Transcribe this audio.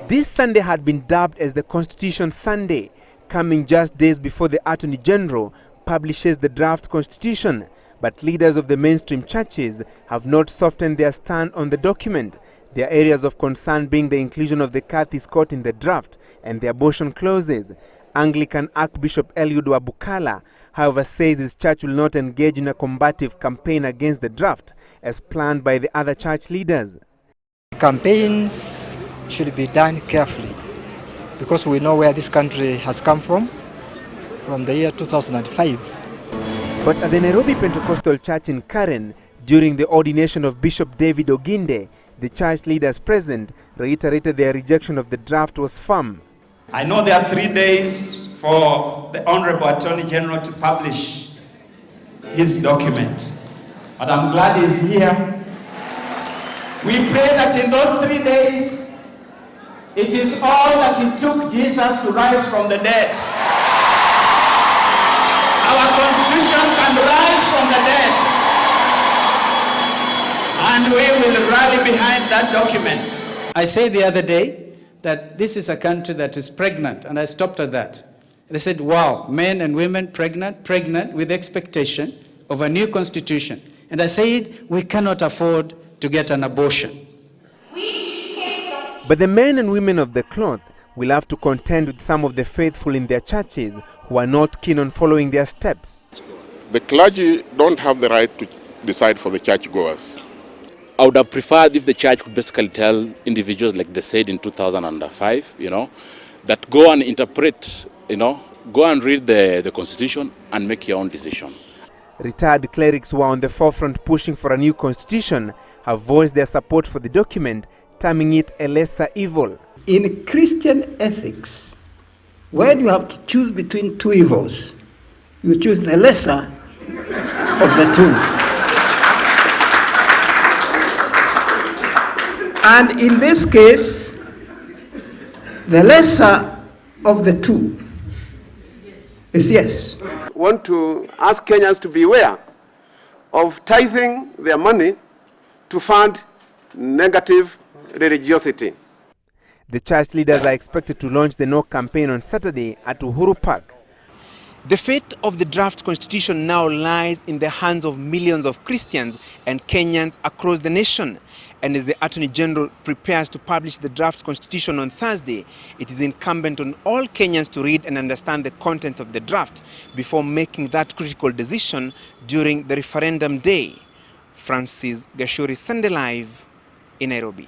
This Sunday had been dubbed as the Constitution Sunday, coming just days before the Attorney General publishes the draft constitution. But leaders of the mainstream churches have not softened their stand on the document, their areas of concern being the inclusion of the Catholic court in the draft and the abortion clauses. Anglican Archbishop Eliud Wabukala, however, says his church will not engage in a combative campaign against the draft as planned by the other church leaders. Campaigns should be done carefully because we know where this country has come from the year 2005. But at the Nairobi Pentecostal Church in Karen, during the ordination of Bishop David Oginde, the church leaders present reiterated their rejection of the draft was firm. I know there are 3 days for the Honorable Attorney General to publish his document, but I'm glad he's here. We pray that in those 3 days, it is all that it took Jesus to rise from the dead. Our Constitution can rise from the dead, and we will rally behind that document. I said the other day that this is a country that is pregnant, and I stopped at that. They said, wow, men and women pregnant with expectation of a new constitution. And I said, we cannot afford to get an abortion. But the men and women of the cloth will have to contend with some of the faithful in their churches who are not keen on following their steps. The clergy don't have the right to decide for the churchgoers. I would have preferred if the church could basically tell individuals, like they said in 2005, that go and interpret, go and read the Constitution and make your own decision. Retired clerics who are on the forefront pushing for a new constitution have voiced their support for the document, terming it a lesser evil. In Christian ethics, when you have to choose between two evils, you choose the lesser of the two. And in this case, the lesser of the two is yes. I want to ask Kenyans to beware of tithing their money to fund negative religiosity. The church leaders are expected to launch the No campaign on Saturday at Uhuru Park. The fate of the draft constitution now lies in the hands of millions of Christians and Kenyans across the nation. And as the Attorney General prepares to publish the draft constitution on Thursday, it is incumbent on all Kenyans to read and understand the contents of the draft before making that critical decision during the referendum day. Francis Gachuri, Sunday Live in Nairobi.